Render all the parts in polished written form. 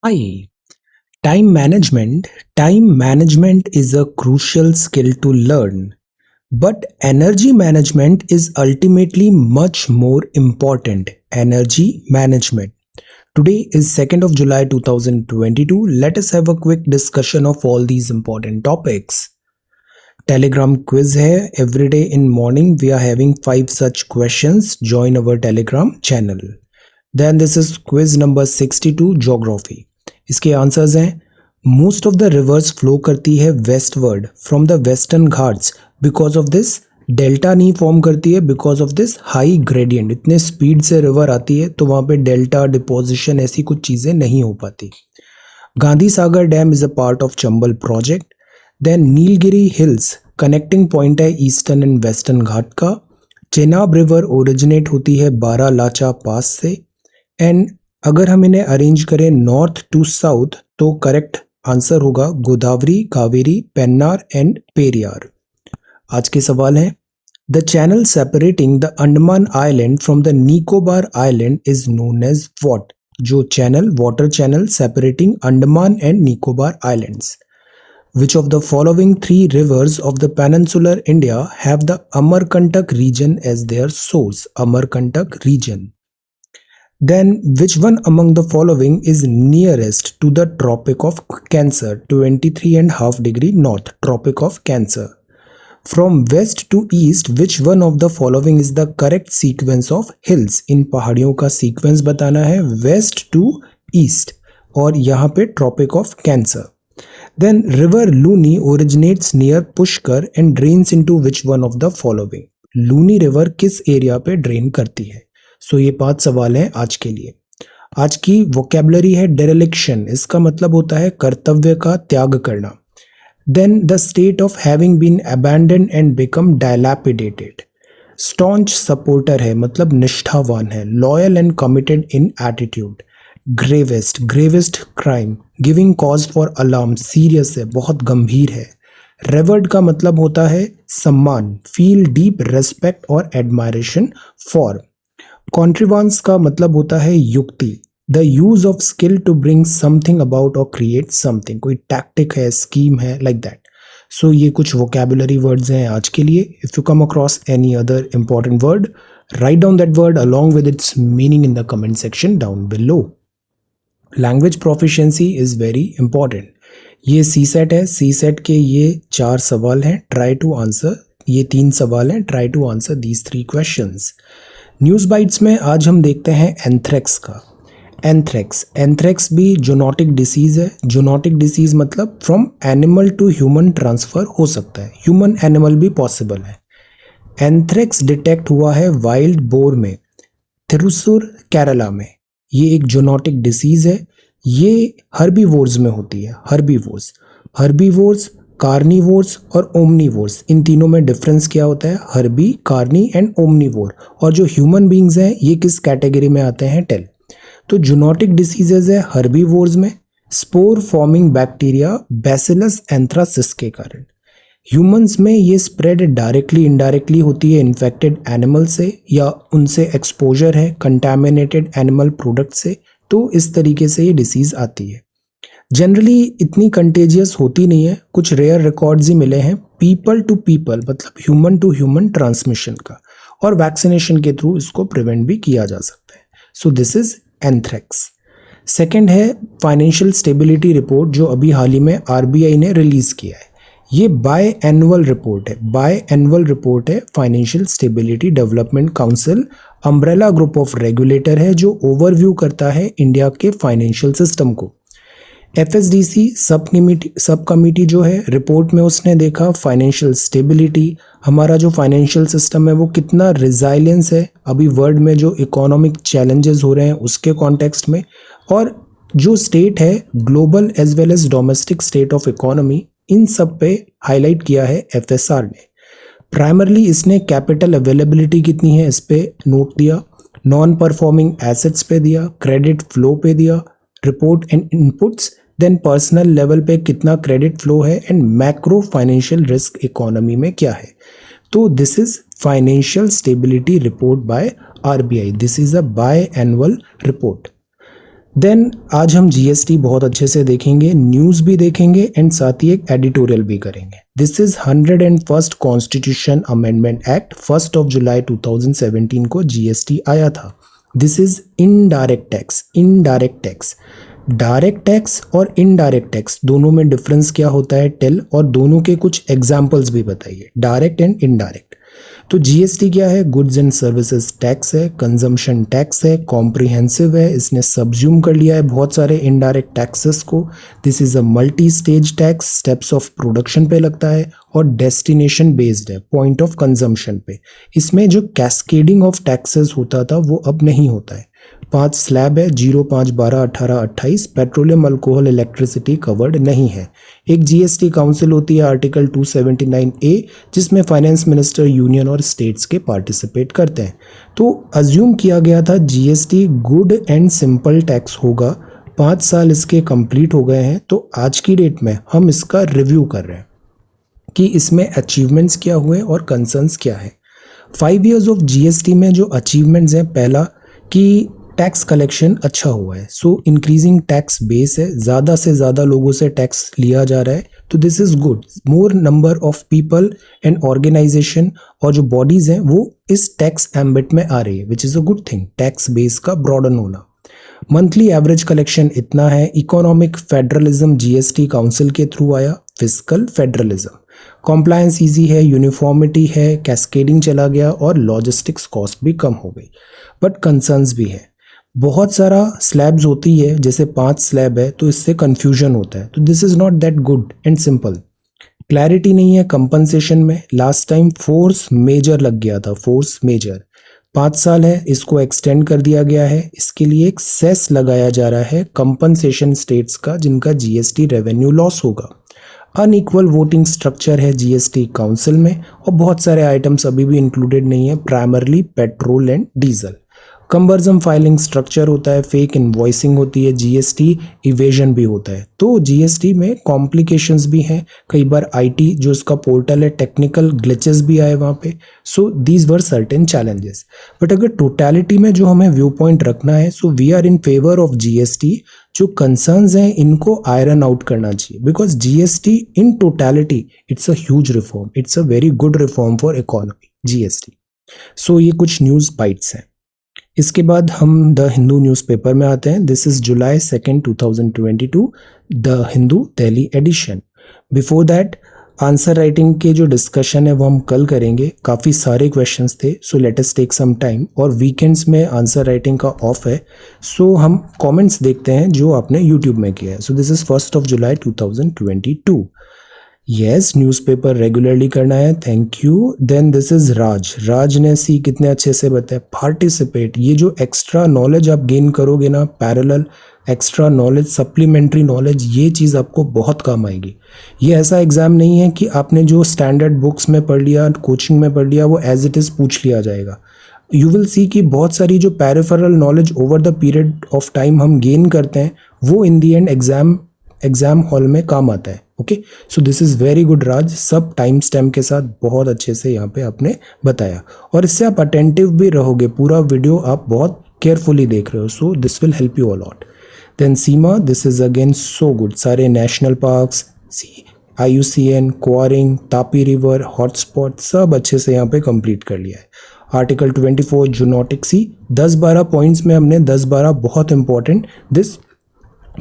Hi. Time management. Time management is a crucial skill to learn. But energy management is ultimately much more important. Energy management. Today is 2nd of July 2022. Let us have a quick discussion of all these important topics. Telegram quiz hai. Every day in morning we are having 5 such questions. Join our Telegram channel. Then this is quiz number 62 geography. इसके answers हैं most of the reverse flow करती है westward from the western Ghats because of this delta नहीं form करती है because of this high gradient इतने speed से river आती है तो वहाँ पे डेल्टा डिपोजिशन ऐसी कुछ चीज़ें नहीं हो पाती Gandhi Sagar dam is a part of Chambal project then Nilgiri hills connecting point है ईस्टर्न एंड वेस्टर्न घाट का चेनाब रिवर ओरिजिनेट होती है बारालाचा पास से एंड अगर हम इन्हें अरेंज करें नॉर्थ टू साउथ तो करेक्ट आंसर होगा गोदावरी कावेरी पेन्नार एंड पेरियार। आज के सवाल हैं the channel separating the Andaman island from the Nicobar island is known as what. जो channel water channel separating Andaman and Nicobar islands. Which of the following three rivers of the peninsular India have the Amarkantak region as their source? Amarkantak region. Then which one among the following is nearest to the Tropic of Cancer? 23.5 degree north, Tropic of Cancer. From west to east, which one of the following is the correct sequence of hills? इन पहाड़ियों का sequence बताना है west to east और यहाँ पे Tropic of Cancer. Then river Luni originates near Pushkar and drains into which one of the following? Luni river किस area पे drain करती है? सो ये 5 सवाल हैं आज के लिए। आज की वोकेबलरी है डेरेलिक्शन, इसका मतलब होता है कर्तव्य का त्याग करना। Then the state of having been abandon and become dilapidated. Staunch supporter है मतलब निष्ठावान है। Loyal and committed in attitude. Gravest crime. Giving cause for alarm, serious है, बहुत गंभीर है। रेवर्ड का मतलब होता है सम्मान। फील डीप रेस्पेक्ट और एडमायरेशन फॉर। कॉन्ट्रीवांस का मतलब होता है युक्ति। The use of skill to bring something about or create something, कोई टैक्टिक है, स्कीम है, लाइक दैट। सो ये कुछ वोकेबुलरी वर्ड्स हैं आज के लिए। If you come across any other important word, write down that word along with its meaning in the comment section down below. Language proficiency is very important. ये सी set है, C set के ये 4 सवाल हैं, ट्राई टू आंसर। ये 3 सवाल हैं, try to answer these 3 questions. News bites में आज हम देखते हैं एंथ्रेक्स का। एंथ्रेक्स भी जूनोटिक डिसीज है। जूनोटिक डिसीज मतलब from animal to human transfer हो सकता है, ह्यूमन एनिमल भी पॉसिबल है। एंथ्रेक्स डिटेक्ट हुआ है वाइल्ड बोर में, थिरुसुर केरला में। ये एक जूनोटिक डिसीज है। ये हर्बीवोर्स में होती है। हर्बीवोर्स, कार्निवोर्स और ओमनीवोर्स, इन तीनों में डिफरेंस क्या होता है? Harbi, Carney and omnivore. और जो ह्यूमन बींग्स हैं ये किस कैटेगरी में आते हैं? टेल। तो जूनोटिक डिसीजेज है हर्बीवोर्स में, spore forming bacteria bacillus anthracis के कारण। ह्यूमंस में ये स्प्रेड डायरेक्टली इनडायरेक्टली होती है इन्फेक्टेड एनिमल से, या उनसे एक्सपोजर है कंटामिनेटेड एनिमल प्रोडक्ट से, तो इस तरीके से ये डिसीज आती है। जनरली इतनी कंटेजियस होती नहीं है, कुछ रेयर रिकॉर्ड्स ही मिले हैं पीपल टू पीपल मतलब ह्यूमन टू ह्यूमन ट्रांसमिशन का, और वैक्सीनेशन के थ्रू इसको प्रिवेंट भी किया जा सकता है। So this is anthrax. Second है फाइनेंशियल स्टेबिलिटी रिपोर्ट, जो अभी हाल ही में आरबीआई ने रिलीज किया है। ये बाय एनुअल रिपोर्ट है। Financial stability development council umbrella group of regulator है जो ओवरव्यू करता है इंडिया के फाइनेंशियल सिस्टम को। एफएसडीसी सब कमिटी जो है रिपोर्ट में उसने देखा फाइनेंशियल स्टेबिलिटी, हमारा जो फाइनेंशियल सिस्टम है वो कितना रिजाइलेंस है अभी वर्ल्ड में जो इकोनॉमिक चैलेंजेस हो रहे हैं उसके कॉन्टेक्स्ट में, और जो स्टेट है global as well as domestic state of economy, इन सब पे हाईलाइट किया है एफएसआर ने। प्राइमरली इसने कैपिटल अवेलेबिलिटी कितनी है इस पे नोट दिया, नॉन परफॉर्मिंग एसेट्स पे दिया, क्रेडिट फ्लो पे दिया, report and inputs, then personal level पे कितना क्रेडिट फ्लो है, and macro financial risk economy में क्या है। तो this is financial stability report by RBI. This is a biannual report. Then आज हम जीएसटी बहुत अच्छे से देखेंगे, न्यूज़ भी देखेंगे एंड साथ ही एक एडिटोरियल भी करेंगे। This is 101st constitution amendment act, 1 जुलाई 2017 को जीएसटी आया था। This is indirect tax. Indirect tax, direct tax और इनडायरेक्ट टैक्स दोनों में डिफरेंस क्या होता है टेल, और दोनों के कुछ एग्जांपल्स भी बताइए, डायरेक्ट एंड इनडायरेक्ट। तो जीएसटी क्या है? गुड्स एंड सर्विसेज टैक्स है, कंजम्पशन टैक्स है, कॉम्प्रिहेंसिव है, इसने सब्ज्यूम कर लिया है बहुत सारे इनडायरेक्ट टैक्सेस को। This is a multi stage tax, steps of production पे लगता है और डेस्टिनेशन बेस्ड है, पॉइंट ऑफ कंजम्पशन पे। इसमें जो कैस्केडिंग ऑफ टैक्सेस होता था वो अब नहीं होता है। 5 स्लैब है, 0, 5, 12, 18, 28। पेट्रोलियम, अल्कोहल, इलेक्ट्रिसिटी कवर्ड नहीं है। एक जीएसटी काउंसिल होती है आर्टिकल 279A, जिसमें फाइनेंस मिनिस्टर यूनियन और स्टेट्स के पार्टिसिपेट करते हैं। तो अज्यूम किया गया था GST good and simple tax होगा। 5 साल इसके कंप्लीट हो गए हैं, तो आज की डेट में हम इसका रिव्यू कर रहे हैं कि इसमें अचीवमेंट्स क्या हुए और कंसर्न्स क्या है। 5 इयर्स ऑफ जीएसटी में जो अचीवमेंट्स हैं, पहला कि टैक्स कलेक्शन अच्छा हुआ है, सो इंक्रीजिंग टैक्स बेस है, ज़्यादा से ज़्यादा लोगों से टैक्स लिया जा रहा है, तो this is good. More number of people and organisation और जो बॉडीज़ हैं वो इस टैक्स एम्बिट में आ रही है, विच is a good thing, tax base का ब्रॉडन होना। मंथली एवरेज कलेक्शन इतना है। इकोनॉमिक फेडरलिज्म जीएसटी काउंसिल के थ्रू आया, फिस्कल फेडरलिज्म, कॉम्प्लायंस ईजी है, यूनिफॉर्मिटी है, कैस्केडिंग चला गया और लॉजिस्टिक्स कॉस्ट भी कम हो गई। बट कंसर्न्स भी है, बहुत सारा स्लैब्स होती है, जैसे 5 स्लैब है तो इससे कंफ्यूजन होता है, तो this is not that good and simple. Clarity नहीं है कंपनसेशन में। लास्ट टाइम फोर्स मेजर लग गया था, फोर्स मेजर 5 साल है, इसको एक्सटेंड कर दिया गया है। इसके लिए एक सेस लगाया जा रहा है कंपनसेशन स्टेट्स का, जिनका जीएसटी रेवेन्यू लॉस होगा। अनइक्वल वोटिंग स्ट्रक्चर है जीएसटी काउंसिल में, और बहुत सारे आइटम्स अभी भी इंक्लूडेड नहीं है, primarily petrol and diesel. Cumbersome filing structure होता है, फेक इनवॉइसिंग होती है, जीएसटी इवेजन भी होता है। तो जीएसटी में कॉम्प्लिकेशंस भी हैं, कई बार आईटी जो इसका पोर्टल है, टेक्निकल ग्लिचेस भी आए वहाँ पे। So these were certain challenges. But अगर टोटलिटी में जो हमें व्यू पॉइंट रखना है, so we are in favour of GST. जो कंसर्न्स हैं इनको आयरन आउट करना चाहिए, because GST in totality it's a huge reform, it's a very good reform for economy GST. So ये कुछ न्यूज़ बाइट्स हैं। इसके बाद हम द हिंदू न्यूज़पेपर में आते हैं। This is July 2, 2022, the Hindu Delhi edition. Before that answer writing के जो डिस्कशन है वो हम कल करेंगे, काफ़ी सारे क्वेश्चंस थे, so let us take some time. और वीकेंड्स में आंसर राइटिंग का ऑफ है, सो हम कमेंट्स देखते हैं जो आपने यूट्यूब में किया है। So this is 1 July 2022। Yes, newspaper regularly करना है, thank you. Then this is Raj. Raj ने सी कितने अच्छे से बताया, पार्टिसिपेट। ये जो एक्स्ट्रा नॉलेज आप गेन करोगे ना, parallel extra knowledge, supplementary knowledge, ये चीज़ आपको बहुत काम आएगी। ये ऐसा एग्ज़ाम नहीं है कि आपने जो स्टैंडर्ड बुक्स में पढ़ लिया, कोचिंग में पढ़ लिया, वो एज इट इज़ पूछ लिया जाएगा। यू विल सी कि बहुत सारी जो peripheral knowledge over the period of time हम गेन करते हैं, वो in the end exam hall में काम आता है। Okay, so this is very good Raj, सब टाइम स्टैम्प के साथ बहुत अच्छे से यहाँ पे आपने बताया, और इससे आप अटेंटिव भी रहोगे, पूरा वीडियो आप बहुत केयरफुली देख रहे हो, so this will help you a lot. Then Seema, this is again so good, सारे national parks, IUCN, quarrying, Tapi river, hotspot, सब अच्छे से यहाँ पे कंप्लीट कर लिया है। आर्टिकल 24 जूनोटिक सी, 10-12 पॉइंट्स में हमने 10-12 बहुत इंपॉर्टेंट दिस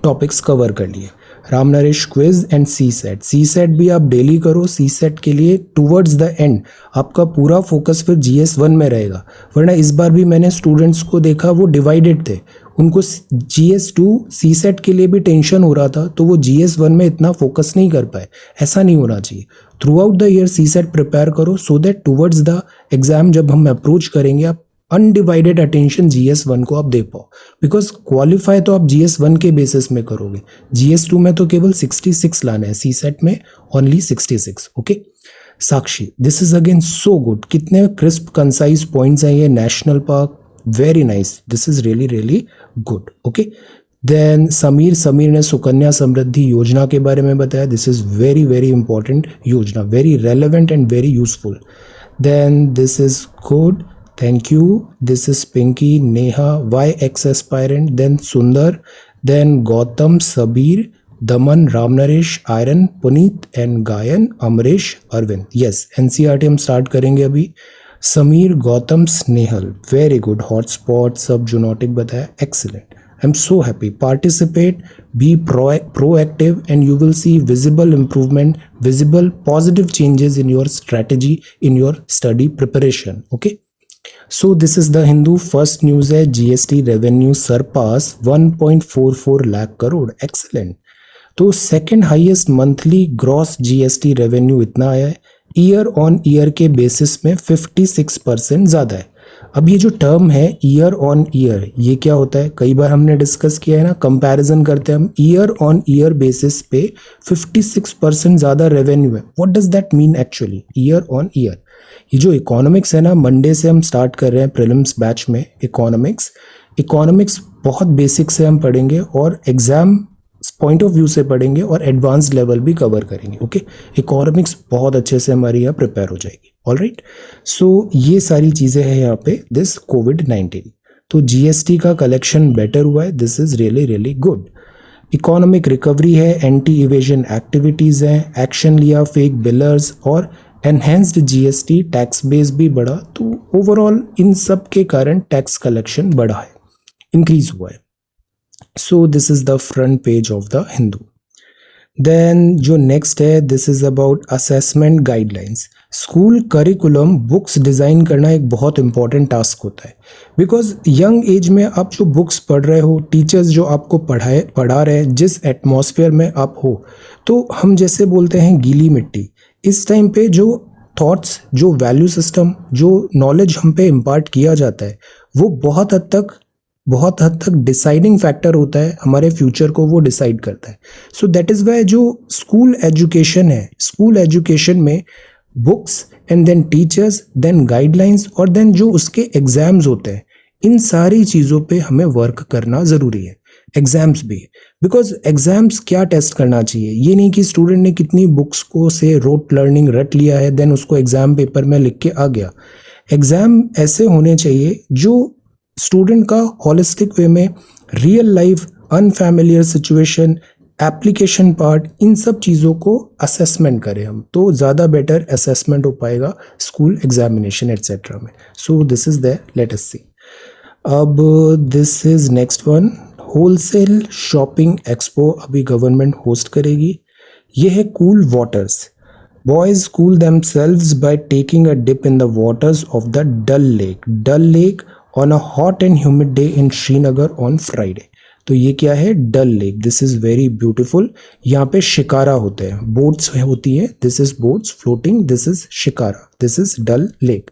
टॉपिक्स कवर कर लिए। Ram Naresh quiz and CSAT भी आप डेली करो। सी सेट के लिए टूवर्ड्स द एंड आपका पूरा फोकस फिर GS1 में रहेगा, वरना इस बार भी मैंने स्टूडेंट्स को देखा वो डिवाइडेड थे, उनको GS2 सी सेट के लिए भी टेंशन हो रहा था, तो वो GS1 में इतना फोकस नहीं कर पाए। ऐसा नहीं होना चाहिए, throughout the year C set prepare करो, so that towards the exam जब हम अप्रोच करेंगे, आप अनडिवाइडेड अटेंशन GS1 को आप दे पाओ, बिकॉज क्वालिफाई तो आप GS1 के बेसिस में करोगे, GS2 में तो केवल 66 लाना है, सी सेट में only 66। Okay, Sakshi, this is again so good, कितने क्रिस्प कंसाइज पॉइंट्स हैं ये। National park, very nice, this is really really good. Okay, then Sameer ने सुकन्या समृद्धि योजना के बारे में बताया। This is very very important yojana, very relevant and very useful. Then this is good, thank you. This is Pinky, Neha, YX aspirant, then Sundar. Then Gautam, Sabir, Daman, Ramnaresh, Iron, Puneet and Gayan, Amresh, Arvind. Yes, NCERT हम start करेंगे अभी. Sameer, Gautam, Snehal, very good. Hotspot सब zoonotic बताया, excellent. I am so happy. Participate, be proactive and you will see visible improvement, visible positive changes in your strategy, in your study preparation. Okay, so this is the Hindu. First news है GST revenue surpass 1.44 lakh crore. Excellent. तो second highest monthly gross GST revenue इतना आया है. Year on year के basis में 56% ज़्यादा है. अब ये जो टर्म है ईयर ऑन ईयर, ये क्या होता है, कई बार हमने डिस्कस किया है ना. कंपैरिजन करते हैं हम, ईयर ऑन ईयर बेसिस पे 56% ज़्यादा रेवेन्यू है. What does that mean actually, year on year. ये जो इकोनॉमिक्स है ना, मंडे से हम स्टार्ट कर रहे हैं प्रीलिम्स बैच में इकोनॉमिक्स बहुत बेसिक से हम पढ़ेंगे और एग्जाम पॉइंट ऑफ व्यू से पढ़ेंगे और एडवांस लेवल भी कवर करेंगे. ओके, इकोनॉमिक्स बहुत अच्छे से हमारी यहाँ प्रिपेयर हो जाएगी. ऑलराइट, सो ये सारी चीज़ें हैं यहाँ पे दिस कोविड-19. तो जीएसटी का कलेक्शन बेटर हुआ है, this is really really good. Economic recovery है, एंटी इवेजन एक्टिविटीज़ हैं, एक्शन लिया फेक बिलर्स और एनहेंस्ड जीएसटी, टैक्स बेस भी बढ़ा. तो ओवरऑल इन सब के कारण टैक्स कलेक्शन बढ़ा है, इंक्रीज हुआ है. So this is the front page of the Hindu. Then जो next है, this is about assessment guidelines. School curriculum books design करना एक बहुत इंपॉर्टेंट टास्क होता है. बिकॉज यंग एज में आप जो बुक्स पढ़ रहे हो, टीचर्स जो आपको पढ़ा रहे हैं, जिस एटमॉस्फेयर में आप हो, तो हम जैसे बोलते हैं गीली मिट्टी. इस टाइम पे जो थॉट्स, जो वैल्यू सिस्टम, जो नॉलेज हम पे इम्पार्ट किया जाता है, वो बहुत हद तक डिसाइडिंग फैक्टर होता है. हमारे फ्यूचर को वो डिसाइड करता है. सो दैट इज़ वाई जो स्कूल एजुकेशन है, स्कूल एजुकेशन में books and then teachers, then guidelines और देन जो उसके एग्जाम्स होते हैं, इन सारी चीज़ों पे हमें वर्क करना ज़रूरी है. एग्जाम्स भी, बिकॉज एग्जाम्स क्या टेस्ट करना चाहिए, ये नहीं कि स्टूडेंट ने कितनी बुक्स को से रोट लर्निंग रट लिया है देन उसको एग्जाम पेपर में लिख के आ गया. एग्जाम ऐसे होने चाहिए जो स्टूडेंट का होलिस्टिक वे में real life, unfamiliar situation, application part, इन सब चीज़ों को असेसमेंट करें हम, तो ज़्यादा बेटर असेसमेंट हो पाएगा स्कूल एग्जामिनेशन एट्सेट्रा में. So this is the, let us see. अब this is next one, wholesale shopping expo अभी गवर्नमेंट होस्ट करेगी. ये है cool waters. Boys cool themselves by taking a dip in the waters of the Dal lake on a hot and humid day in Srinagar on Friday. तो ये क्या है, Dal lake. This is very beautiful. यहाँ पे शिकारा होते हैं, बोट्स होती है. This is boats floating, this is shikara, this is Dal lake.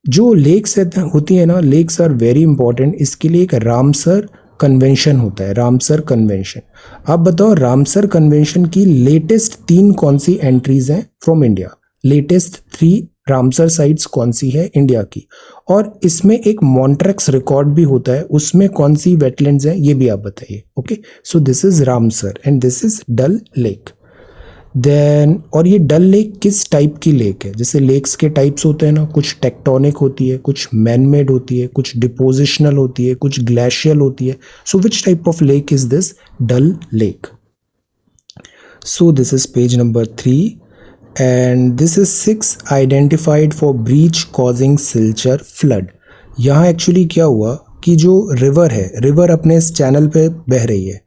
जो लेक्स होती है ना, लेक्स आर वेरी इंपॉर्टेंट. इसके लिए एक रामसर कन्वेंशन होता है, रामसर कन्वेंशन. आप बताओ रामसर कन्वेंशन की लेटेस्ट 3 कौन सी एंट्रीज हैं from India, latest 3 Ramsar sites कौन सी है इंडिया की. और इसमें एक मॉन्ट्रेक्स रिकॉर्ड भी होता है, उसमें कौन सी वेटलैंड्स हैं ये भी आप बताइए. Okay, so this is Ramsar and this is Dal lake. Then, और ये डल लेक किस टाइप की लेक है, जैसे लेक्स के टाइप्स होते हैं ना, कुछ टेक्टोनिक होती है, कुछ मैन मेड होती है, कुछ डिपोजिशनल होती है, कुछ ग्लेशियल होती है. So which type of lake is this, Dal lake. So this is page number 3 and this is 6 identified for breach causing Silchar flood. यहाँ एक्चुअली क्या हुआ कि जो रिवर है, रिवर अपने इस चैनल पे बह रही है,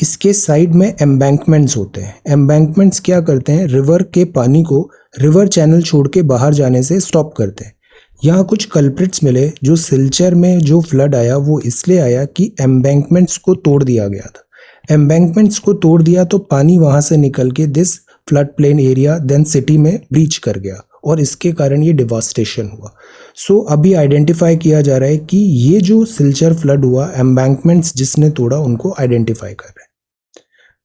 इसके साइड में एम्बैंकमेंट्स होते हैं. एम्बैंकमेंट्स क्या करते हैं, रिवर के पानी को रिवर चैनल छोड़ के बाहर जाने से स्टॉप करते हैं. यहाँ कुछ कल्प्रिट्स मिले. जो सिल्चर में जो फ्लड आया वो इसलिए आया कि एम्बैंकमेंट्स को तोड़ दिया गया था. एम्बैंकमेंट्स को तोड़ दिया तो पानी वहाँ से निकल के this flood plain area then city में ब्रीच कर गया और इसके कारण ये डिवास्टेशन हुआ. सो अभी आइडेंटिफाई किया जा रहा है कि ये जो सिल्चर फ्लड हुआ, एम्बैंकमेंट्स जिसने तोड़ा उनको आइडेंटिफाई कर रहे हैं.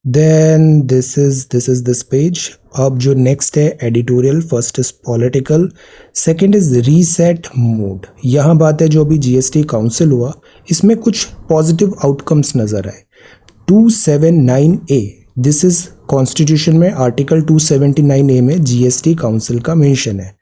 Then this is this page. अब जो नेक्स्ट है editorial, first is political, second is reset mood. यहाँ बात है जो अभी जीएसटी काउंसिल हुआ, इसमें कुछ पॉजिटिव आउटकम्स नजर आए. 279A, दिस इज कॉन्स्टिट्यूशन में आर्टिकल 279A में जीएसटी काउंसिल का मेंशन है.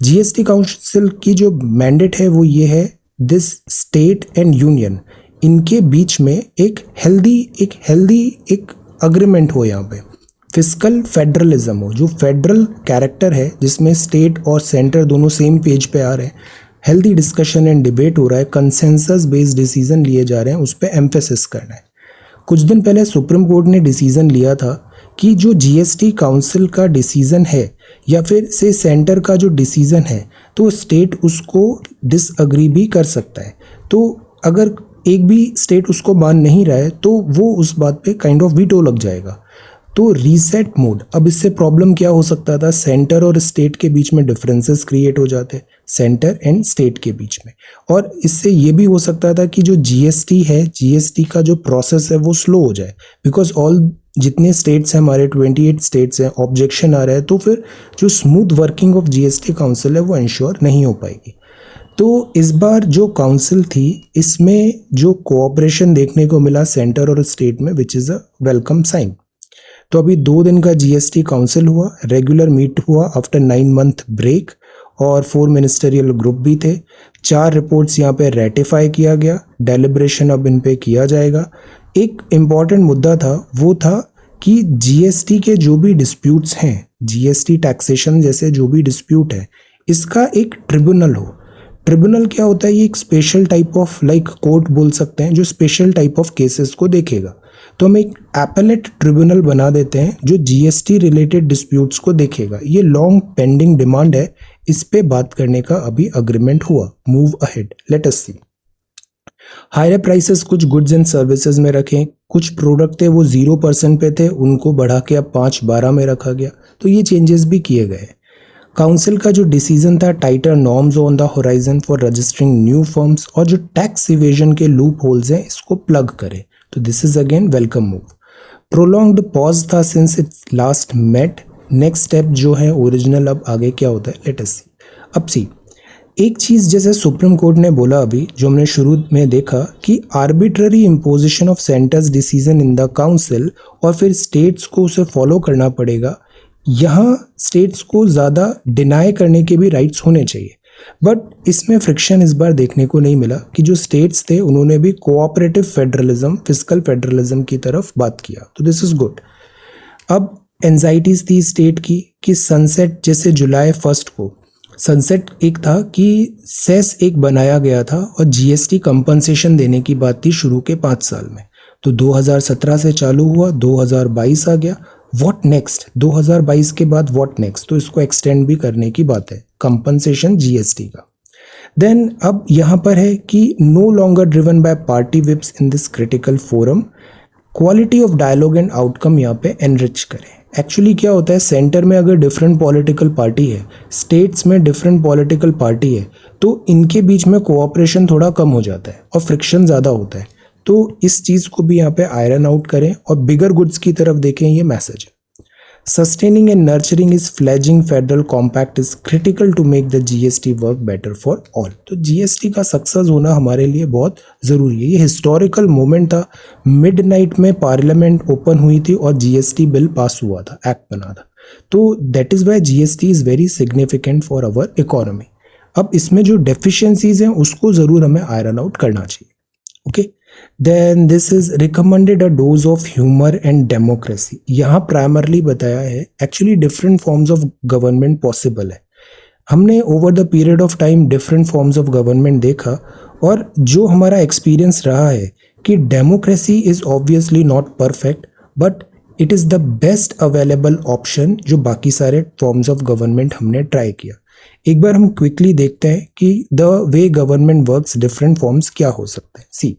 जीएसटी काउंसिल की जो मैंडेट है वो ये है, दिस स्टेट एंड यूनियन इनके बीच में एक हेल्दी एक अग्रीमेंट हो, यहाँ पे फिस्कल फेडरलिज्म हो, जो फेडरल कैरेक्टर है जिसमें स्टेट और सेंटर दोनों सेम पेज पे आ रहे हैं, हेल्दी डिस्कशन एंड डिबेट हो रहा है, कंसेंसस बेस्ड डिसीजन लिए जा रहे हैं, उस पर एम्फेसिस करना है। कुछ दिन पहले सुप्रीम कोर्ट ने डिसीजन लिया था कि जो जीएसटी काउंसिल का डिसीजन है या फिर से सेंटर का जो डिसीजन है, तो स्टेट उसको डिसअग्री भी कर सकता है। तो अगर एक भी स्टेट उसको मान नहीं रहा है तो वो उस बात पे काइंड ऑफ वीटो लग जाएगा। तो रीसेट मोड, अब इससे प्रॉब्लम क्या हो सकता था, सेंटर और स्टेट के बीच में डिफरेंसेस क्रिएट हो जाते, सेंटर एंड स्टेट के बीच में, और इससे ये भी हो सकता था कि जो जीएसटी है, जीएसटी का जो प्रोसेस है वो स्लो हो जाए, बिकॉज ऑल जितने स्टेट्स हैं हमारे 28 स्टेट्स हैं, ऑब्जेक्शन आ रहा है, तो फिर जो smooth working of GST council है वो इंश्योर नहीं हो पाएगी। तो इस बार जो काउंसिल थी इसमें जो कोऑपरेशन देखने को मिला सेंटर और स्टेट में, which is a welcome sign. तो अभी 2 दिन का जीएसटी काउंसिल हुआ, रेगुलर मीट हुआ आफ्टर 9 मंथ ब्रेक, और 4 मिनिस्टरियल ग्रुप भी थे। 4 रिपोर्ट्स यहाँ पे रेटिफाई किया गया, डेलिब्रेशन अब इन पे किया जाएगा। एक इम्पॉर्टेंट मुद्दा था, वो था कि जीएसटी के जो भी डिस्प्यूट्स हैं, जीएसटी टैक्सेशन जैसे जो भी डिस्प्यूट है, इसका एक ट्रिब्यूनल हो। ट्रिब्यूनल क्या होता है, ये एक special type of like court बोल सकते हैं, जो स्पेशल टाइप ऑफ केसेस को देखेगा। तो हम एक एपेलेट ट्रिब्यूनल बना देते हैं जो जीएसटी रिलेटेड डिस्प्यूट्स को देखेगा। ये लॉन्ग पेंडिंग डिमांड है, इस पे बात करने का अभी अग्रीमेंट हुआ। मूव अहेड, लेट अस सी। हायर प्राइसेस कुछ गुड्स एंड सर्विसेज में रखें, कुछ प्रोडक्ट थे वो 0% पे थे, उनको बढ़ा के अब 5-12 में रखा गया, तो ये चेंजेस भी किए गए। काउंसिल का जो डिसीजन था, tighter norms on the horizon for registering new firms, और जो टैक्स इवेजन के लूप होल्स हैं इसको प्लग करें, तो this is again welcome move. Prolonged pause था since its last met, next step जो है ओरिजिनल, अब आगे क्या होता है, लेट अस सी। अब सी, एक चीज़ जैसे सुप्रीम कोर्ट ने बोला अभी, जो हमने शुरू में देखा कि arbitrary imposition of centres decision in the council, और फिर स्टेट्स को उसे फॉलो करना पड़ेगा। यहाँ स्टेट्स को ज़्यादा डिनाई करने के भी राइट्स होने चाहिए, बट इसमें फ्रिक्शन इस बार देखने को नहीं मिला कि जो स्टेट्स थे उन्होंने भी कोऑपरेटिव फेडरलिज्म, फिस्कल फेडरलिज्म की तरफ बात किया, तो दिस इज गुड। अब एंजाइटीज थी स्टेट की कि सनसेट, जैसे जुलाई 1 को सनसेट एक था कि सेस एक बनाया गया था और जीएसटी कंपनसेशन देने की बात थी शुरू के 5 साल में, तो 2017 से चालू हुआ, 2022 आ गया। व्हाट नेक्स्ट, 2022 के बाद व्हाट नेक्स्ट, तो इसको एक्सटेंड भी करने की बात है, कंपनसेशन जीएसटी का। देन अब यहाँ पर है कि no longer driven by party whips in this critical forum, quality of dialogue and outcome यहाँ पे एनरिच करें। एक्चुअली क्या होता है, सेंटर में अगर डिफरेंट पॉलिटिकल पार्टी है, स्टेट्स में डिफरेंट पॉलिटिकल पार्टी है, तो इनके बीच में कोऑपरेशन थोड़ा कम हो जाता है और फ्रिक्शन ज़्यादा होता है। तो इस चीज़ को भी यहाँ पे आयरन आउट करें और बिगर गुड्स की तरफ देखें, ये मैसेज है। Sustaining and nurturing is fledging federal compact is critical to make the GST work better for all. तो जीएसटी का सक्सेस होना हमारे लिए बहुत ज़रूरी है। ये हिस्टोरिकल मोमेंट था, मिडनाइट में पार्लियामेंट ओपन हुई थी और जीएसटी बिल पास हुआ था, एक्ट बना था, तो that is why GST is very significant for our economy. अब इसमें जो डेफिशिएंसीज हैं उसको ज़रूर हमें आयरन आउट करना चाहिए। Okay, then this is recommended a dose of humour and democracy. यहाँ प्राइमरली बताया है actually different forms of government possible है। हमने over the period of time different forms of government देखा, और जो हमारा एक्सपीरियंस रहा है कि democracy is obviously not perfect, but it is the best available option जो बाकी सारे फॉर्म्स ऑफ गवर्नमेंट हमने ट्राई किया। एक बार हम क्विकली देखते हैं कि the way government works, different forms क्या हो सकते हैं। सी,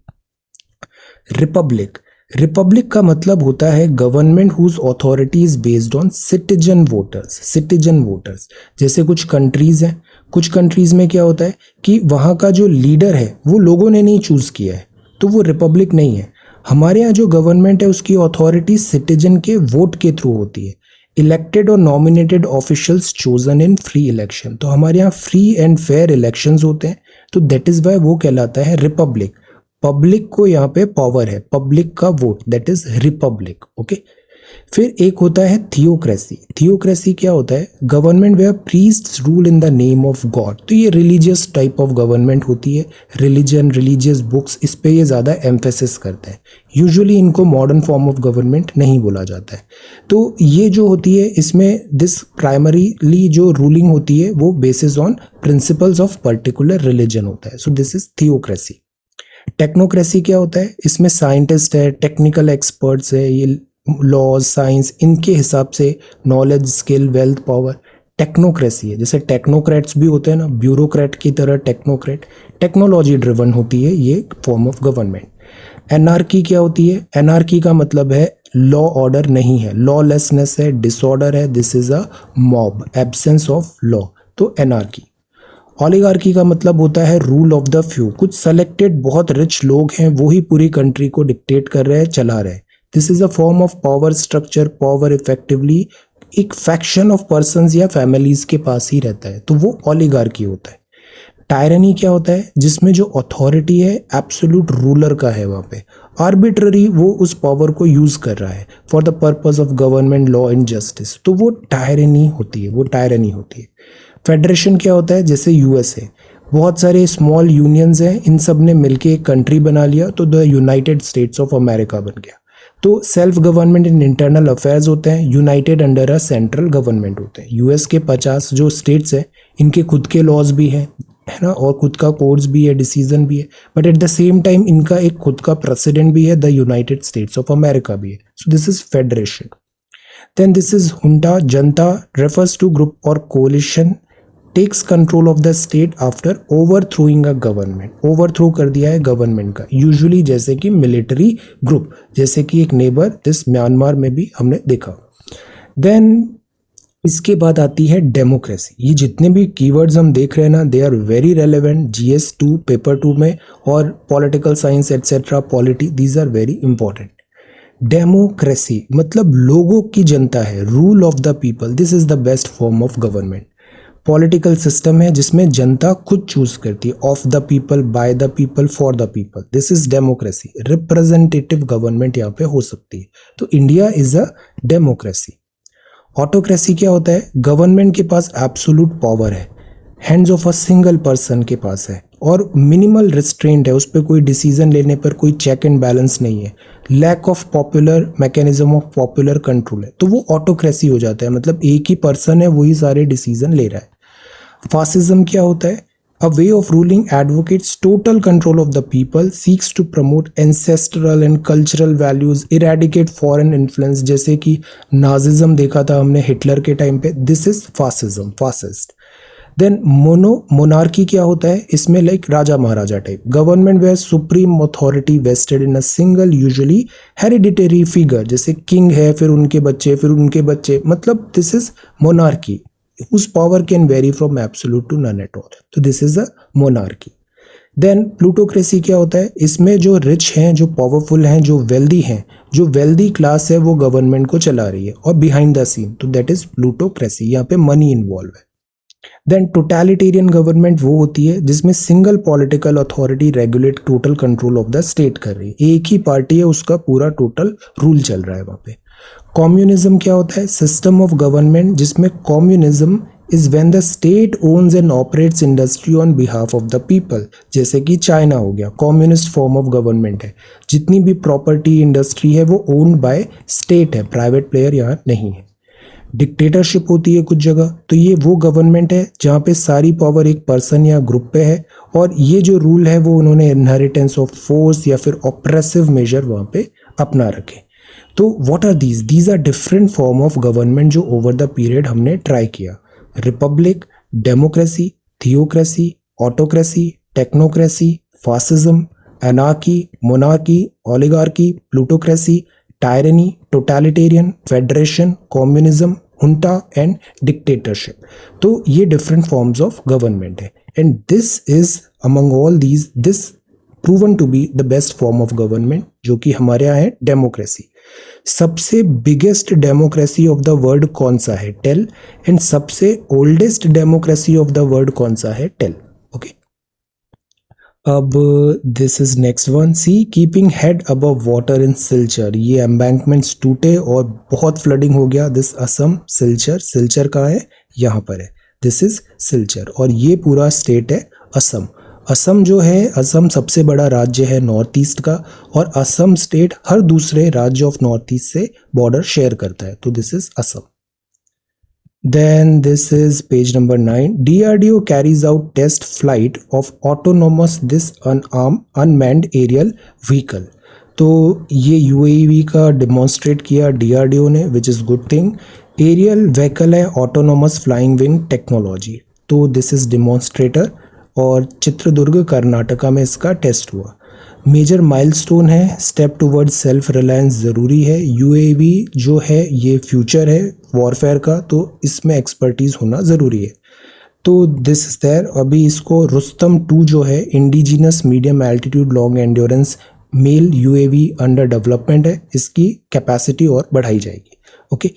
रिपब्लिक। रिपब्लिक का मतलब होता है government whose authority is based on citizen voters. Citizen voters जैसे कुछ कंट्रीज हैं, कुछ कंट्रीज में क्या होता है कि वहाँ का जो लीडर है वो लोगों ने नहीं चूज़ किया है, तो वो रिपब्लिक नहीं है। हमारे यहाँ जो गवर्नमेंट है उसकी अथॉरिटी सिटीजन के वोट के थ्रू होती है, इलेक्टेड और nominated officials chosen in free election. तो हमारे यहाँ फ्री एंड फेयर इलेक्शंस होते हैं, तो दैट इज़ वाई वो कहलाता है रिपब्लिक। पब्लिक को यहाँ पे पावर है, पब्लिक का vote, that is republic. Okay, फिर एक होता है थियोक्रेसी। थियोक्रेसी क्या होता है? Government where priests rule in the name of God. तो ये रिलीजियस टाइप ऑफ गवर्नमेंट होती है। रिलीजन, रिलीजियस बुक्स, इस पे ये ज़्यादा एम्फेसिस करते हैं। यूजुअली इनको मॉडर्न फॉर्म ऑफ गवर्नमेंट नहीं बोला जाता है। तो ये जो होती है, इसमें दिस प्राइमरीली जो रूलिंग होती है वो basis on principles of particular religion होता है। So this is theocracy. Technocracy क्या होता है? इसमें साइंटिस्ट है, टेक्निकल एक्सपर्ट्स है, ये लॉज, साइंस, इनके हिसाब से knowledge, skill, wealth, power technocracy है। जैसे टेक्नोक्रेट्स भी होते हैं ना, ब्यूरोक्रेट की तरह टेक्नोक्रेट। टेक्नोलॉजी ड्रिवन होती है ये फॉर्म ऑफ गवर्नमेंट। एनार्की क्या होती है? एनार्की का मतलब है लॉ ऑर्डर नहीं है, लॉलेसनेस है, डिसऑर्डर है, this is a mob, absence of law, तो एनार्की। ऑलिगार्की का मतलब होता है रूल ऑफ द फ्यू। कुछ सेलेक्टेड बहुत रिच लोग हैं, वो ही पूरी कंट्री को डिक्टेट कर रहे हैं, चला रहे हैं। This is a form of power structure. Power effectively एक फैक्शन ऑफ पर्संस या फैमिलीज के पास ही रहता है, तो वो ऑलिगार्की होता है। टायरनी क्या होता है? जिसमें जो अथॉरिटी है एब्सोल्यूट रूलर का है, वहाँ पे आर्बिट्ररी वो उस पावर को यूज कर रहा है for the purpose of government, law and justice, तो वो टायरनी होती है, वो टायरनी होती है। फेडरेशन क्या होता है? जैसे यूएसए, बहुत सारे स्मॉल यूनियंस हैं, इन सब ने मिलके एक कंट्री बना लिया, तो the United States of America बन गया। तो self government in internal affairs होते हैं, United under a central government होते हैं। यूएस के 50 जो स्टेट्स हैं, इनके खुद के लॉज भी हैं, है ना, और खुद का कोड्स भी है, डिसीजन भी है, but at the same time इनका एक खुद का प्रेसिडेंट भी है, the United States of America भी है। So this is federation. Then this is junta. Junta refers to group और coalition takes control of the state after overthrowing a government. Overthrow कर दिया है गवर्नमेंट का, यूजुअली जैसे कि मिलिट्री ग्रुप, जैसे कि एक नेबर दिस म्यांमार में भी हमने देखा। देन इसके बाद आती है डेमोक्रेसी। ये जितने भी कीवर्ड्स हम देख रहे हैं ना, they are very relevant GS2 paper 2 में, और political science etcetera, polity, these are very important. Democracy मतलब लोगों की जनता है, rule of the people, this is the best form of government. Political system है जिसमें जनता खुद चूज करती है, of the people, by the people, for the people, this is democracy. Representative government यहाँ पे हो सकती है, तो India is a democracy. Autocracy क्या होता है? गवर्नमेंट के पास एब्सोल्यूट पावर है, hands of a single person के पास है, और मिनिमल रिस्ट्रेंट है, उस पर कोई डिसीजन लेने पर कोई चेक एंड बैलेंस नहीं है, lack of popular mechanism of popular control है, तो वो ऑटोक्रेसी हो जाता है। मतलब एक ही पर्सन है, वही सारे डिसीजन ले रहा है। फासिज्म क्या होता है? A way of ruling advocates total control of the people, seeks to promote ancestral and cultural values, eradicate foreign influence, जैसे कि नाजिज्म देखा था हमने हिटलर के टाइम पे, this is fascism, fascist. Then monarchy क्या होता है? इसमें लाइक राजा महाराजा type, government where supreme authority vested in a single usually hereditary figure, जैसे किंग है, फिर उनके बच्चे, फिर उनके बच्चे, मतलब this is monarchy, whose power can vary from absolute to none at all. तो this is a monarchy. Then plutocracy क्या होता है? इसमें जो रिच हैं, जो पावरफुल हैं, जो वेल्दी हैं, जो वेल्दी क्लास है, वो गवर्नमेंट को चला रही है, और बिहाइंड द सीन, तो दैट इज प्लूटोक्रेसी, यहाँ पे मनी इन्वॉल्व है। देन टोटलिटेरियन गवर्नमेंट वो होती है जिसमें single political authority regulate total control of the state कर रही है, एक ही पार्टी है, उसका पूरा टोटल रूल चल रहा है वहाँ पे। कम्युनिज्म क्या होता है? सिस्टम ऑफ गवर्नमेंट जिसमें communism is when the state owns and operates industry on behalf of the people, जैसे कि चाइना हो गया, कम्युनिस्ट फॉर्म ऑफ गवर्नमेंट है। जितनी भी प्रॉपर्टी इंडस्ट्री है वो ओन्ड बाय स्टेट है, प्राइवेट प्लेयर यहाँ नहीं है। डिक्टेटरशिप होती है कुछ जगह, तो ये वो गवर्नमेंट है जहाँ पे सारी पावर एक पर्सन या ग्रुप पे है, और ये जो रूल है वो उन्होंने इनहेरिटेंस ऑफ फोर्स या फिर ऑप्रेसिव मेजर वहाँ पे अपना रखे। तो what are these are different form of government जो ओवर द पीरियड हमने ट्राई किया। Republic, democracy, theocracy, autocracy, technocracy, fascism, anarchy, monarchy, oligarchy, plutocracy, tyranny, totalitarian, federation, communism, junta and dictatorship. तो ये डिफरेंट फॉर्म्स ऑफ गवर्नमेंट है, and this is among all these this proven to be the best form of government, जो कि हमारे यहाँ है democracy. सबसे biggest democracy of the world कौन सा है? टेल। एंड सबसे oldest democracy of the world कौन सा है? टेल। ओके, अब this is next one, see keeping head above water in Silchar, ये एम्बैंकमेंट्स टूटे और बहुत फ्लडिंग हो गया, दिस असम सिलचर, सिलचर कहाँ है, यहाँ पर है, दिस इज सिलचर, और ये पूरा स्टेट है असम। असम जो है, असम सबसे बड़ा राज्य है नॉर्थ ईस्ट का, और असम स्टेट हर दूसरे राज्य ऑफ नॉर्थ ईस्ट से बॉर्डर शेयर करता है, तो this is Assam. Then this is page number 9. DRDO carries out test flight of autonomous this unmanned aerial vehicle. तो ये UAV का डिमॉन्स्ट्रेट किया DRDO ने, which is good thing. Aerial vehicle है ऑटोनोमस फ्लाइंग विंग टेक्नोलॉजी, तो this is demonstrator, और चित्रदुर्ग कर्नाटका में इसका टेस्ट हुआ। मेजर माइलस्टोन है, स्टेप टूवर्ड सेल्फ रिलायंस ज़रूरी है। यूएवी जो है ये फ्यूचर है वॉरफेयर का, तो इसमें एक्सपर्टीज़ होना ज़रूरी है। तो दिस इज देयर। अभी इसको रुस्तम 2 जो है, indigenous medium altitude long endurance male UAV under development है, इसकी कैपेसिटी और बढ़ाई जाएगी। ओके,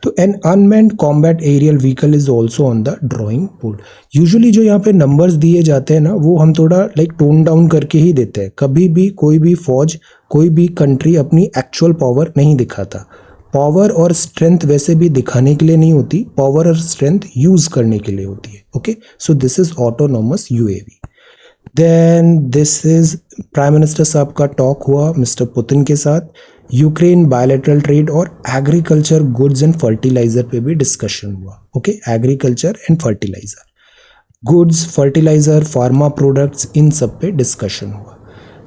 तो an unmanned combat aerial vehicle is also on the drawing board. Usually जो यहाँ पे नंबर्स दिए जाते हैं ना, वो हम थोड़ा लाइक टोन डाउन करके ही देते हैं। कभी भी कोई भी फौज, कोई भी कंट्री अपनी एक्चुअल पावर नहीं दिखाता। पावर और स्ट्रेंथ वैसे भी दिखाने के लिए नहीं होती, पावर और स्ट्रेंथ यूज करने के लिए होती है। Okay, so this is autonomous UAV. Then this is prime minister साहब का टॉक हुआ मिस्टर पुतिन के साथ। यूक्रेन बायलैटरल ट्रेड और एग्रीकल्चर गुड्स एंड फर्टिलाइजर पे भी डिस्कशन हुआ। Okay, agriculture and fertiliser, goods, fertiliser, pharma products, इन सब पे डिस्कशन हुआ।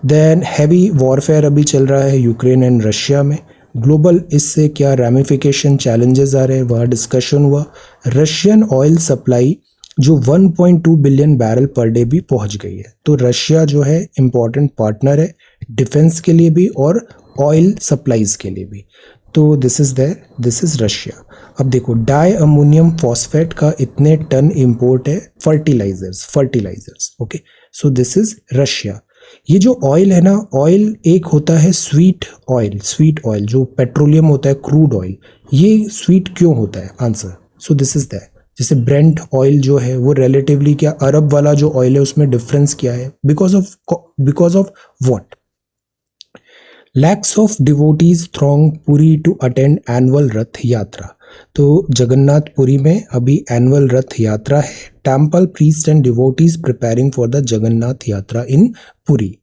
देन हैवी वॉरफेयर अभी चल रहा है यूक्रेन एंड रशिया में, ग्लोबल इससे क्या रैमिफिकेशन चैलेंजेस आ रहे हैं वहाँ डिस्कशन हुआ। रशियन ऑयल सप्लाई जो 1.2 बिलियन बैरल पर डे भी पहुंच गई है, तो रशिया जो है इम्पॉर्टेंट पार्टनर है डिफेंस के लिए भी और ऑयल सप्लाईज के लिए भी। तो this is there, this is Russia. अब देखो, डाई अमोनियम फॉस्फेट का इतने टन इंपोर्ट है fertilisers. Okay, so this is Russia. ये जो ऑयल है ना, ऑयल एक होता है स्वीट ऑयल जो पेट्रोलियम होता है, क्रूड ऑयल, ये स्वीट क्यों होता है? Answer, so this is that. जैसे ब्रेंट ऑयल जो है वो रिलेटिवली क्या, अरब वाला जो ऑयल है उसमें डिफरेंस क्या है? Because of what? Lakhs of devotees throng Puri to attend annual Rath Yatra. तो जगन्नाथपुरी में अभी एनुअल रथ यात्रा है। Temple priest and devotees preparing for the Jagannath यात्रा इन Puri.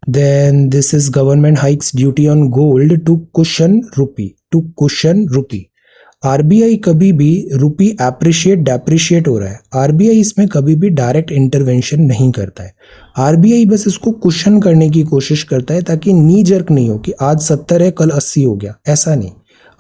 Then this is government hikes duty on gold to cushion rupee. RBI कभी भी रुपी एप्रिशिएट डेप्रिशिएट हो रहा है, आरबीआई इसमें कभी भी डायरेक्ट इंटरवेंशन नहीं करता है। आरबीआई बस इसको कुशन करने की कोशिश करता है ताकि नी जर्क नहीं हो कि आज 70 है कल 80 हो गया, ऐसा नहीं।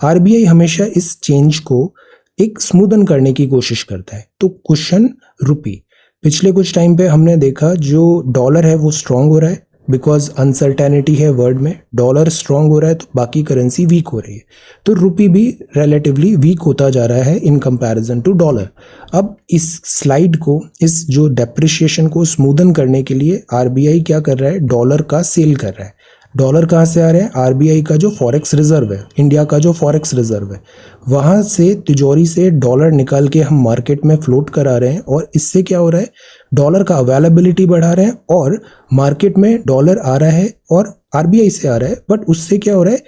आरबीआई हमेशा इस चेंज को एक स्मूदन करने की कोशिश करता है। तो कुशन रुपी, पिछले कुछ टाइम पे हमने देखा जो डॉलर है वो स्ट्रांग हो रहा है, बिकॉज अनसर्टेनिटी है वर्ल्ड में, डॉलर स्ट्रांग हो रहा है तो बाकी करेंसी वीक हो रही है, तो रुपी भी रिलेटिवली वीक होता जा रहा है इन कंपैरिजन टू डॉलर। अब इस स्लाइड को, इस जो डेप्रिशिएशन को स्मूदन करने के लिए आरबीआई क्या कर रहा है, डॉलर का सेल कर रहा है। डॉलर कहाँ से आ रहे हैं? आरबीआई का जो फॉरेक्स रिजर्व है, इंडिया का जो फॉरेक्स रिजर्व है, वहाँ से तिजोरी से डॉलर निकाल के हम मार्केट में फ्लोट करा रहे हैं, और इससे क्या हो रहा है, डॉलर का अवेलेबिलिटी बढ़ा रहे हैं और मार्केट में डॉलर आ रहा है और आरबीआई से आ रहा है, बट उससे क्या हो रहा है,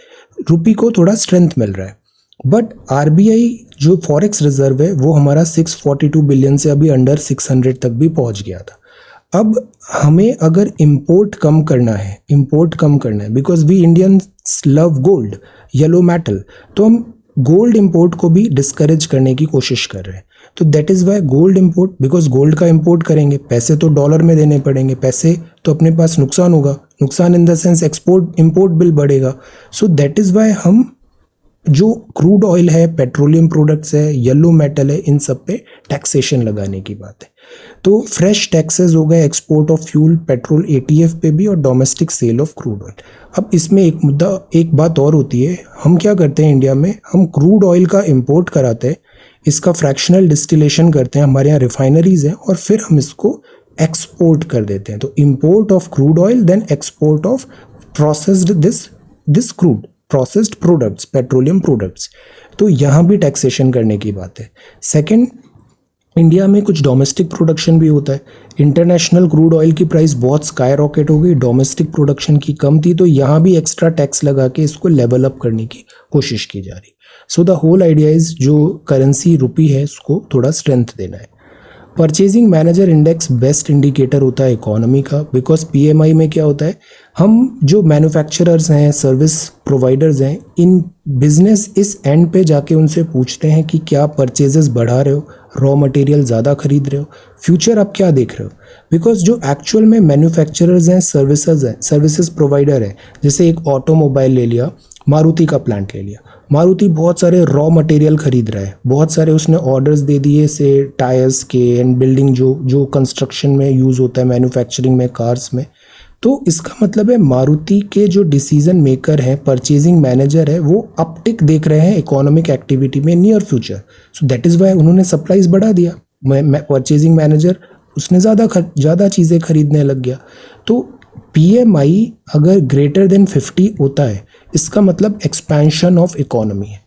रुपी को थोड़ा स्ट्रेंथ मिल रहा है। बट आरबीआई जो फॉरेक्स रिजर्व है वो हमारा 642 बिलियन से अभी अंडर 600 तक भी पहुंच गया था। अब हमें अगर इंपोर्ट कम करना है, because we Indians love gold, yellow metal, तो हम गोल्ड इंपोर्ट को भी डिस्करेज करने की कोशिश कर रहे हैं। तो that is Y gold import, because gold का इंपोर्ट करेंगे, पैसे तो डॉलर में देने पड़ेंगे, पैसे तो अपने पास नुकसान होगा, नुकसान in the sense export import bill बढ़ेगा। सो दैट इज़ वाई हम जो क्रूड ऑयल है, पेट्रोलियम प्रोडक्ट्स है, येलो मेटल है, इन सब पे टैक्सेशन लगाने की बात है। तो फ्रेश टैक्सेस हो गए export of fuel, petrol, ATF पे भी, और domestic sale of crude oil. अब इसमें एक बात और होती है, हम क्या करते हैं इंडिया में, हम क्रूड ऑयल का इंपोर्ट कराते हैं, इसका फ्रैक्शनल डिस्टिलेशन करते हैं, हमारे यहाँ रिफाइनरीज हैं, और फिर हम इसको एक्सपोर्ट कर देते हैं। तो import of crude oil, then export of processed this crude processed products, petroleum products. तो यहाँ भी टैक्सेशन करने की बात है। सेकंड, इंडिया में कुछ डोमेस्टिक प्रोडक्शन भी होता है। इंटरनेशनल क्रूड ऑयल की प्राइस बहुत स्काई रॉकेट हो गई, डोमेस्टिक प्रोडक्शन की कम थी, तो यहाँ भी एक्स्ट्रा टैक्स लगा के इसको लेवल अप करने की कोशिश की जा रही। So the whole idea is जो करेंसी रुपी है उसको थोड़ा स्ट्रेंथ देना है। Purchasing manager index best indicator होता है इकोनॉमी का, बिकॉज पीएमआई में क्या होता है, हम जो मैन्युफैक्चरर्स हैं, सर्विस प्रोवाइडर्स हैं, इन बिजनेस इस एंड पे जाके उनसे पूछते हैं कि क्या परचेजेस बढ़ा रहे हो, रॉ मटेरियल ज़्यादा खरीद रहे हो, फ्यूचर आप क्या देख रहे हो। बिकॉज जो एक्चुअल में मैन्युफैक्चरर्स हैं, सर्विसेज प्रोवाइडर हैं, जैसे एक ऑटोमोबाइल ले लिया, मारुति का प्लांट ले लिया, मारुति बहुत सारे रॉ मटेरियल खरीद रहा है, बहुत सारे उसने ऑर्डर्स दे दिए से टायर्स के एंड बिल्डिंग जो कंस्ट्रक्शन में यूज़ होता है, मैन्युफैक्चरिंग में, कार्स में। तो इसका मतलब है मारुति के जो डिसीजन मेकर हैं, परचेजिंग मैनेजर है, वो अपटिक देख रहे हैं इकोनॉमिक एक्टिविटी में near future. So that is Y उन्होंने सप्लाईज बढ़ा दिया। परचेजिंग मैनेजर उसने ज़्यादा चीज़ें खरीदने लग गया। तो पीएमआई अगर ग्रेटर देन 50 होता है, इसका मतलब एक्सपेंशन ऑफ इकोनॉमी है।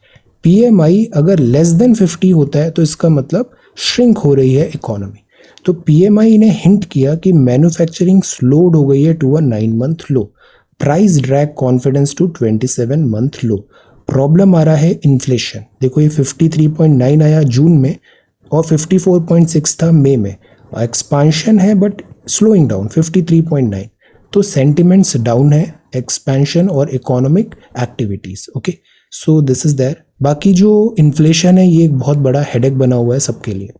पीएमआई अगर लेस देन 50 होता है तो इसका मतलब श्रिंक हो रही है इकोनॉमी। तो पीएमआई ने हिंट किया कि मैन्युफैक्चरिंग स्लोड हो गई है to a 9-month low, price drag confidence to 27-month low, problem आ रहा है इन्फ्लेशन। देखो ये 53.9 आया जून में और 54.6 था मई में, एक्सपांशन है बट स्लोइंग डाउन 53.9। तो सेंटिमेंट्स डाउन है, एक्सपेंशन और economic activities. Okay, so this is there. बाकी जो इन्फ्लेशन है ये एक बहुत बड़ा हेडेक बना हुआ है सबके लिए।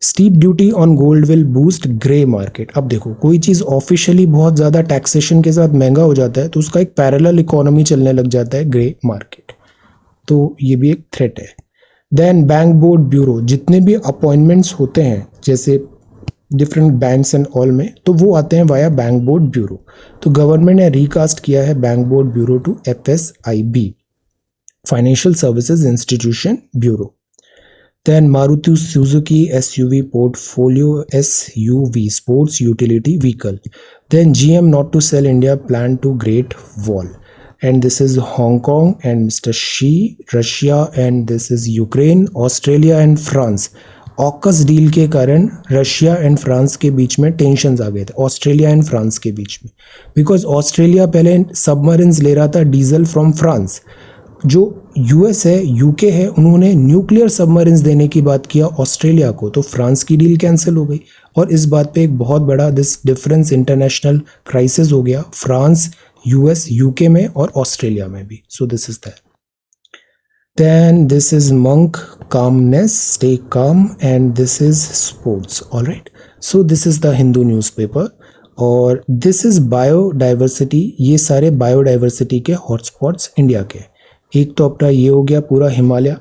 Steep duty on gold will boost grey market. अब देखो कोई चीज़ ऑफिशियली बहुत ज़्यादा टैक्सेशन के साथ महंगा हो जाता है तो उसका एक पैरेलल इकोनॉमी चलने लग जाता है, ग्रे मार्केट। तो ये भी एक थ्रेट है। देन बैंक बोर्ड ब्यूरो, जितने भी अपॉइंटमेंट्स होते हैं जैसे डिफरेंट बैंक्स एंड ऑल में, तो वो आते हैं वाया बैंक बोर्ड ब्यूरो। तो गवर्नमेंट ने रिकास्ट किया है bank board bureau to FSIB, financial services institution bureau. Then Maruti Suzuki SUV portfolio, SUV sports utility vehicle. Then GM not to sell India plan to Great Wall, and this is Hong Kong and Mr. Xi, Russia and this is Ukraine, Australia and France। AUKUS deal के कारण Russia and France के बीच में tensions आ गए थे, Australia and France के बीच में, because Australia पहले submarines ले रहा था डीजल फ्रॉम फ्रांस। जो US है, UK है, उन्होंने न्यूक्लियर सबमरीन्स देने की बात किया ऑस्ट्रेलिया को, तो फ्रांस की डील कैंसिल हो गई। और इस बात पे एक बहुत बड़ा दिस डिफरेंस इंटरनेशनल क्राइसिस हो गया फ्रांस, US, UK में और ऑस्ट्रेलिया में भी। सो this is that. Then this is monk calmness, stay calm, and this is sports. All right. So this is the Hindu newspaper और this is biodiversity। ये सारे biodiversity के हॉटस्पॉट्स इंडिया के। एक तो अपना ये हो गया पूरा हिमालय,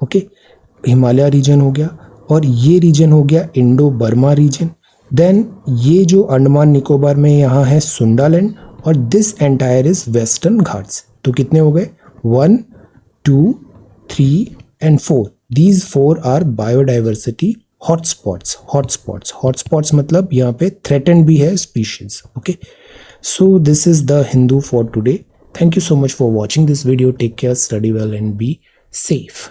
ओके, हिमालय रीजन हो गया, और ये रीजन हो गया इंडो बर्मा रीजन। देन ये जो अंडमान निकोबार में यहाँ है सुंडालैंड, और this entire is western Ghats. तो कितने हो गए, 1, 2, 3 and 4। These 4 are biodiversity hotspots। Hotspots मतलब यहाँ पे threatened भी है species। Okay, so this is the Hindu for today। Thank you so much for watching this video। Take care, study well and be safe।